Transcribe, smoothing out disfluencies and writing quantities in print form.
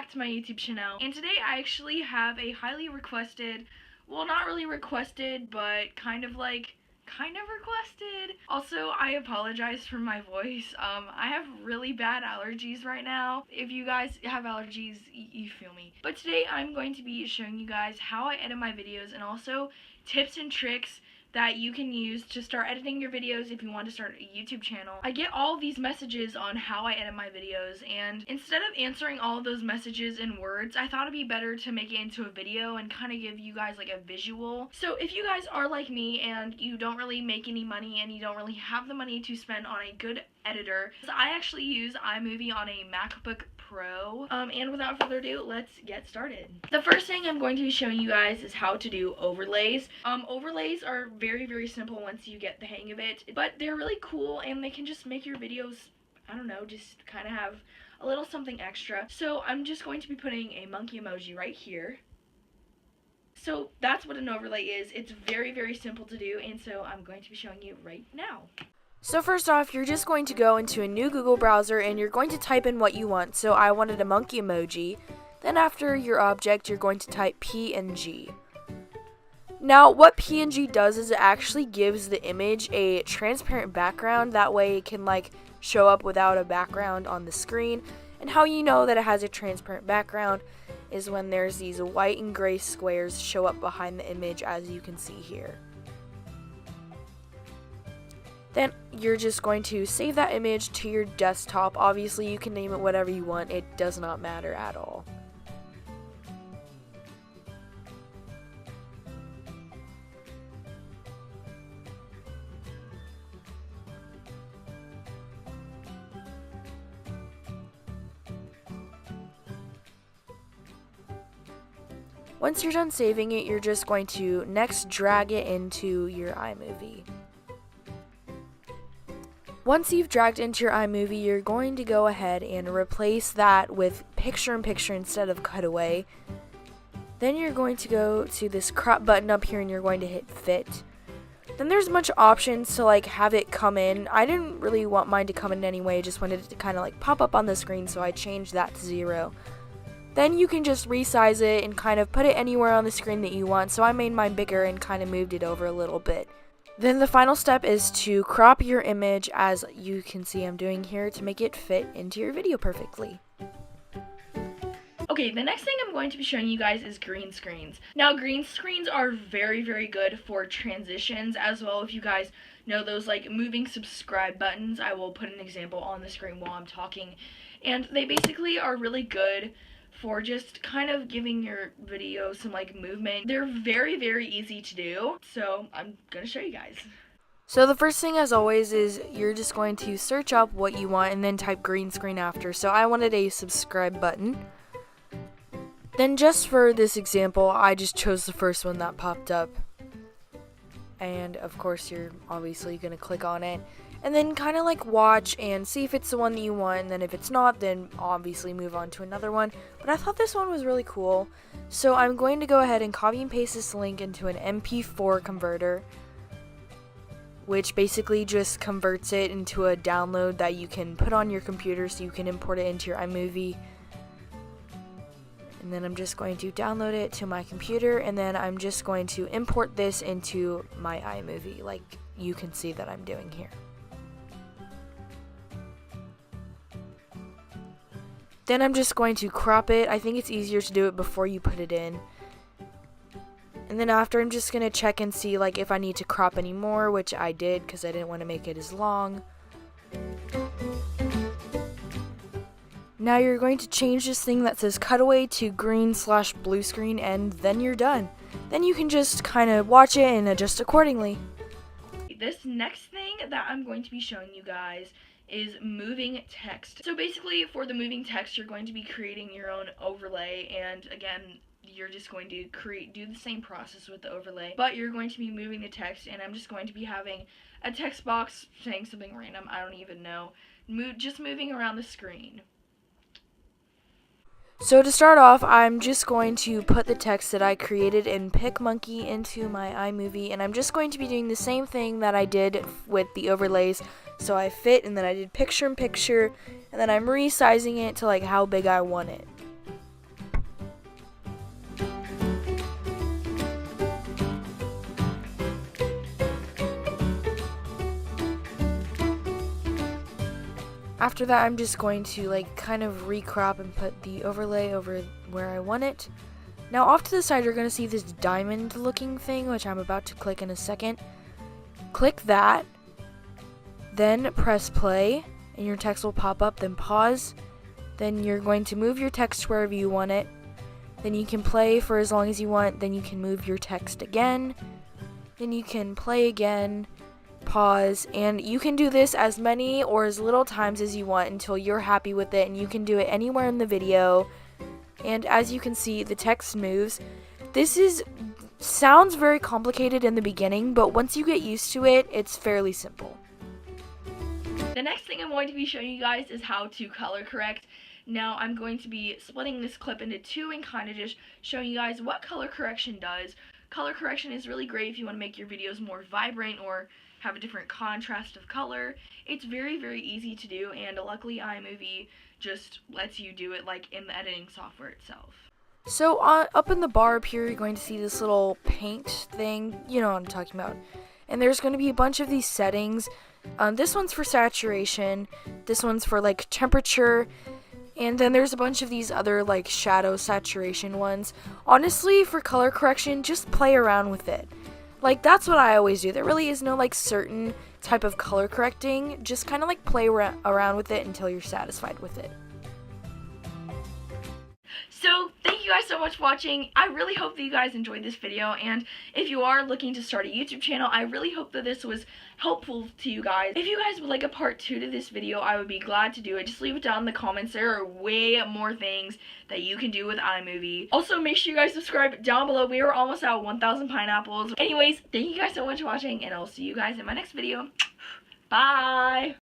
back to my YouTube channel, and today I actually have a highly requested, well, not really requested, but kind of requested. Also, I apologize for my voice. I have really bad allergies right now. If you guys have allergies, you feel me. But today I'm going to be showing you guys how I edit my videos and also tips and tricks that you can use to start editing your videos if you want to start a YouTube channel. I get all these messages on how I edit my videos, and instead of answering all of those messages in words, I thought it'd be better to make it into a video and kind of give you guys like a visual. So if you guys are like me and you don't really make any money and you don't really have the money to spend on a good editor, I actually use iMovie on a MacBook Pro. And without further ado, let's get started. The first thing I'm going to be showing you guys is how to do overlays. Overlays are very simple once you get the hang of it, but they're really cool and they can just make your videos, I don't know, just kind of have a little something extra. So I'm just going to be putting a monkey emoji right here. So that's what an overlay is. It's very simple to do, and so I'm going to be showing you right now. So first off, you're just going to go into a new Google browser and you're going to type in what you want. So I wanted a monkey emoji. Then after your object, you're going to type PNG. Now, what PNG does is it actually gives the image a transparent background. That way it can show up without a background on the screen. And how you know that it has a transparent background is when there's these white and gray squares show up behind the image, as you can see here. Then you're just going to save that image to your desktop. Obviously, you can name it whatever you want. It does not matter at all. Once you're done saving it, you're just going to next drag it into your iMovie. Once you've dragged into your iMovie, you're going to go ahead and replace that with picture-in-picture instead of cutaway. Then you're going to go to this crop button up here and you're going to hit fit. Then there's a bunch of options to have it come in. I didn't really want mine to come in anyway, just wanted it to kind of pop up on the screen, so I changed that to 0. Then you can just resize it and kind of put it anywhere on the screen that you want, so I made mine bigger and kind of moved it over a little bit. Then the final step is to crop your image, as you can see I'm doing here, to make it fit into your video perfectly. Okay, the next thing I'm going to be showing you guys is green screens. Now, green screens are very good for transitions as well. If you guys know those moving subscribe buttons, I will put an example on the screen while I'm talking. And they basically are really good for just kind of giving your video some movement. They're very easy to do, so I'm gonna show you guys. So the first thing, as always, is you're just going to search up what you want and then type green screen after. So I wanted a subscribe button. Then just for this example, I just chose the first one that popped up. And of course you're obviously gonna click on it. And then kind of watch and see if it's the one that you want, and then if it's not, then obviously move on to another one. But I thought this one was really cool, so I'm going to go ahead and copy and paste this link into an MP4 converter, which basically just converts it into a download that you can put on your computer so you can import it into your iMovie. And then I'm just going to download it to my computer, and then I'm just going to import this into my iMovie, like you can see that I'm doing here. Then I'm just going to crop it. I think it's easier to do it before you put it in. And then after, I'm just going to check and see if I need to crop any more, which I did because I didn't want to make it as long. Now you're going to change this thing that says cutaway to green/blue screen, and then you're done. Then you can just kind of watch it and adjust accordingly. This next thing that I'm going to be showing you guys is moving text. So basically, for the moving text, you're going to be creating your own overlay, and again, you're just going to do the same process with the overlay, but you're going to be moving the text, and I'm just going to be having a text box saying something random, I don't even know, just moving around the screen. So to start off, I'm just going to put the text that I created in PicMonkey into my iMovie, and I'm just going to be doing the same thing that I did with the overlays. So I fit, and then I did picture-in-picture, and then I'm resizing it to how big I want it. After that, I'm just going to like kind of recrop and put the overlay over where I want it. Now off to the side, you're going to see this diamond looking thing, which I'm about to click in a second. Click that, then press play, and your text will pop up, then pause. Then you're going to move your text wherever you want it. Then you can play for as long as you want. Then you can move your text again. Then you can play again, pause, and you can do this as many or as little times as you want until you're happy with it, and you can do it anywhere in the video. And as you can see, the text moves. This sounds very complicated in the beginning, but once you get used to it, it's fairly simple. The next thing I'm going to be showing you guys is how to color correct. Now I'm going to be splitting this clip into two and kind of just showing you guys what color correction does. Color correction is really great if you want to make your videos more vibrant or have a different contrast of color. It's very, very easy to do, and luckily iMovie just lets you do it like in the editing software itself. So up in the bar up here, you're going to see this little paint thing. You know what I'm talking about. And there's going to be a bunch of these settings. This one's for saturation. This one's for like temperature. And then there's a bunch of these other like shadow saturation ones. Honestly, for color correction, just play around with it. Like, that's what I always do. There really is no like certain type of color correcting. Just kind of like play around with it until you're satisfied with it. So, thank you guys so much for watching. I really hope that you guys enjoyed this video, and if you are looking to start a YouTube channel, I really hope that this was helpful to you guys. If you guys would like a part 2 to this video, I would be glad to do it. Just leave it down in the comments. There are way more things that you can do with iMovie. Also, make sure you guys subscribe down below. We are almost at 1,000 pineapples. Anyways, thank you guys so much for watching, and I'll see you guys in my next video. Bye!